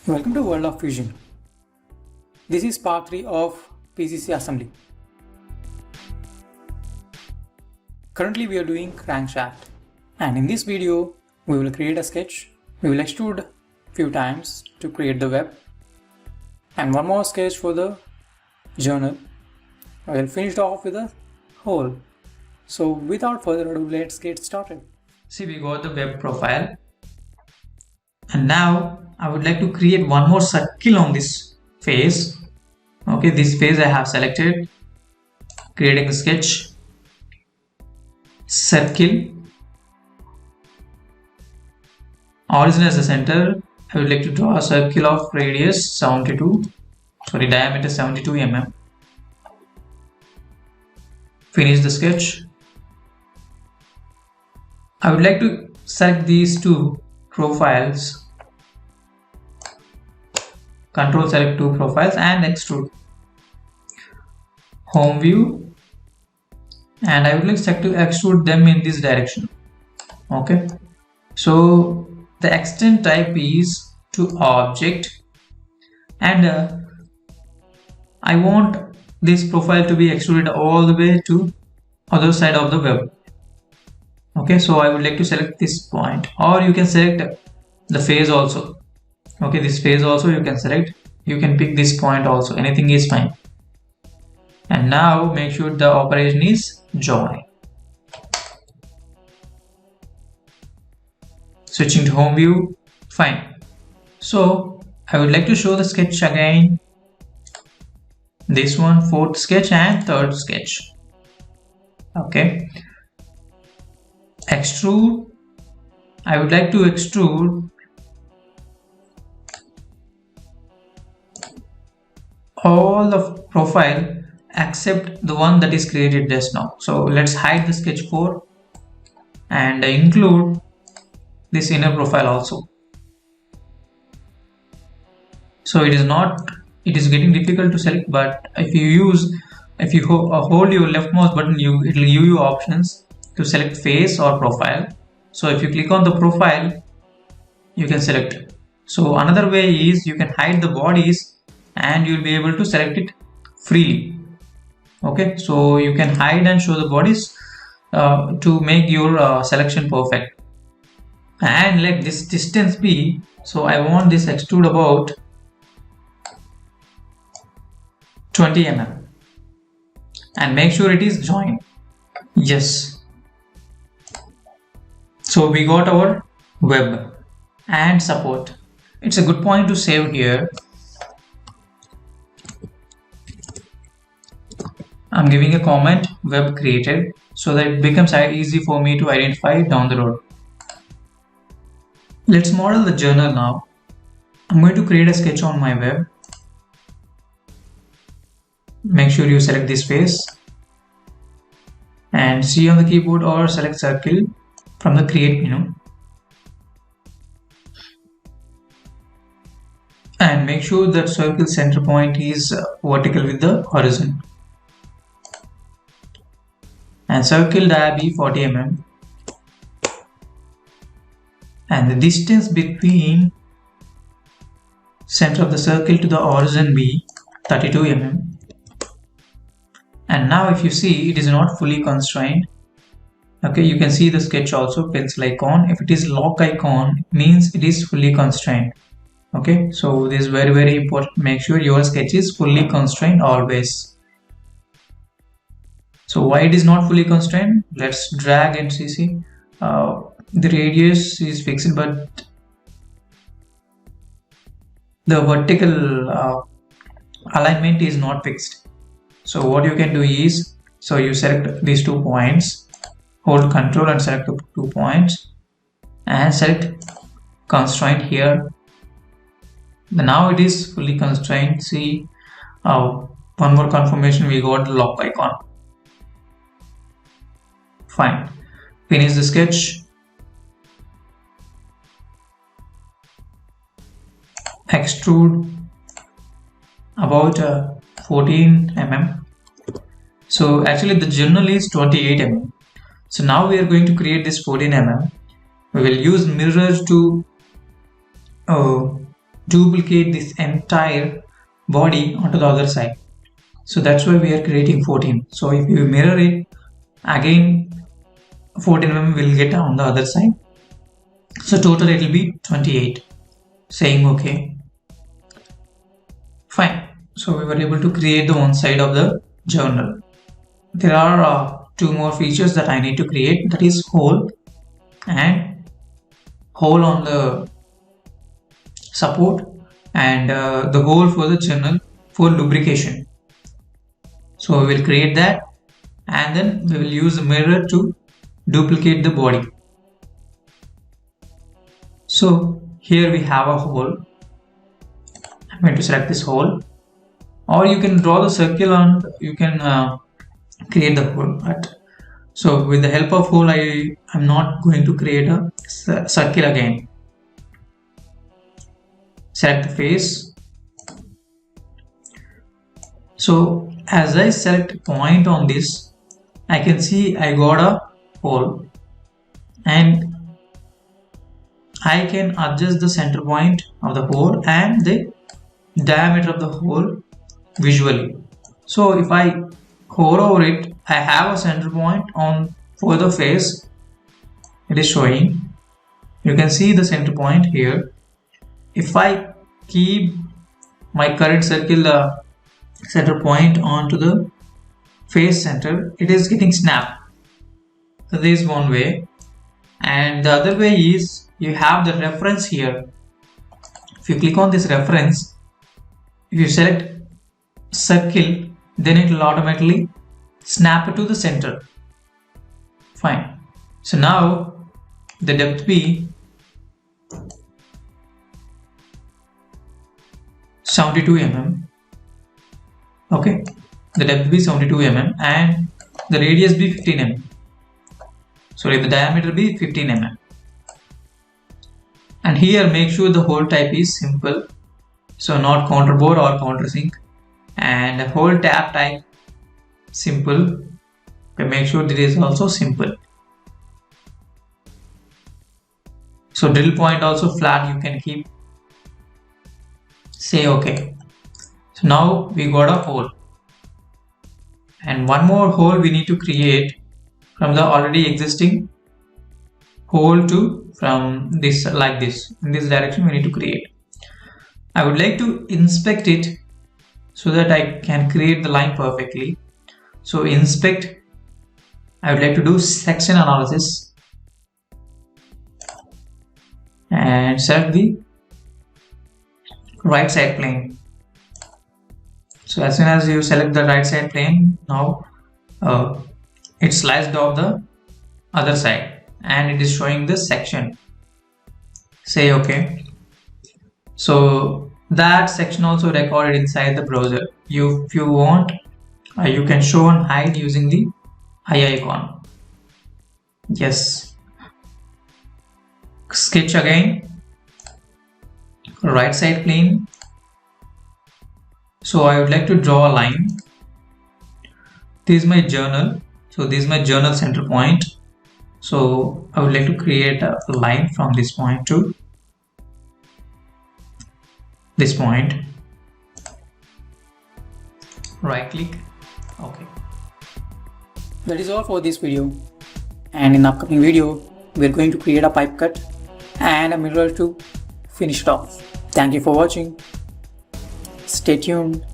Welcome to World of Fusion. This is part 3 of PCC assembly. Currently we are doing crankshaft, and in this video we will create a sketch. We will extrude few times to create the web, and one more sketch for the journal. I will finish off with a hole. So without further ado, let's get started. See, we got the web profile, and now I would like to create one more circle on this face. Okay, this face I have selected, creating a sketch, circle, origin as the center. I would like to draw a circle of radius diameter 72 mm. Finish the sketch. I would like to select these two profiles, control select two profiles and extrude. Home view, and I would like to extrude them in this direction. Okay, so the extend type is to object, and I want this profile to be extruded all the way to other side of the web. Okay, so I would like to select this point, or you can select the face also. Okay, this phase also you can select. You can pick this point also, anything is fine. And now make sure the operation is join. Switching to home view, fine. So I would like to show the sketch again. This one, fourth sketch and third sketch. Okay, extrude. I would like to extrude all the profile except the one that is created just now. So let's hide the sketch 4 and include this inner profile also. So it is getting difficult to select, but if you hold your left mouse button, it will give you options to select face or profile. So if you click on the profile, you can select it. So another way is you can hide the bodies and you'll be able to select it freely. Okay, so you can hide and show the bodies to make your selection perfect. And let this distance be, so I want this extrude about 20 mm, and make sure it is joined. Yes, so we got our web and support. It's a good point to save here. I'm giving a comment web created so that it becomes easy for me to identify down the road. Let's model the journal now. I'm going to create a sketch on my web. Make sure you select this face and C on the keyboard or select circle from the create menu. And make sure that circle center point is vertical with the horizon. And circle dia be 40 mm, and the distance between center of the circle to the origin be 32 mm. And now if you see, it is not fully constrained. Okay, you can see the sketch also, pencil icon. If it is lock icon, means it is fully constrained. Okay, so this is very important. Make sure your sketch is fully constrained always. So why it is not fully constrained? Let's drag and see. The radius is fixed, but the vertical alignment is not fixed. So what you can do is, so you select these 2 points, hold control and select the 2 points and select constraint here. Now it is fully constrained. See, one more confirmation, we got the lock icon. Fine. Finish the sketch. Extrude about 14 mm. So actually the journal is 28 mm. So now we are going to create this 14 mm. We will use mirror to duplicate this entire body onto the other side. So that's why we are creating 14. So if you mirror it again, 14 mm will get on the other side. So total it will be 28. Saying okay. Fine. So we were able to create the one side of the journal. There are two more features that I need to create, that is hole and hole on the support and the hole for the journal for lubrication. So we will create that and then we will use the mirror to duplicate the body. So here we have a hole. I'm going to select this hole, or you can draw the circle and you can create the hole. So with the help of hole, I'm not going to create a circle again. Select the face. So as I select a point on this, I can see I got a hole, and I can adjust the center point of the hole and the diameter of the hole visually. So if I hover over it, I have a center point on for the face. It is showing. You can see the center point here. If I keep my current circle center point onto the face center, it is getting snapped. So this is one way, and the other way is you have the reference here. If you click on this reference, if you select circle, then it will automatically snap it to the center. Fine. So now the depth be 72 mm. Okay, the depth be 72 mm and the radius be 15 mm. Sorry, the diameter be 15 mm. And here make sure the hole type is simple, so not counterbore or countersink, and the hole tab type simple. Okay, make sure that is also simple. So drill point also flat you can keep. Say okay. So now we got a hole, and one more hole we need to create from the already existing hole to from this, like this, in this direction we need to create. I would like to inspect it so that I can create the line perfectly. So inspect, I would like to do section analysis and select the right side plane. So as soon as you select the right side plane, now it sliced off the other side and it is showing the section. Say okay. So that section also recorded inside the browser. If you want, you can show and hide using the eye icon. Yes. Sketch again. Right side plane. So I would like to draw a line. This is my journal. So this is my journal center point. So I would like to create a line from this point to this point. Right click. Okay. That is all for this video, and in the upcoming video we are going to create a pipe cut and a mirror to finish it off. Thank you for watching. Stay tuned.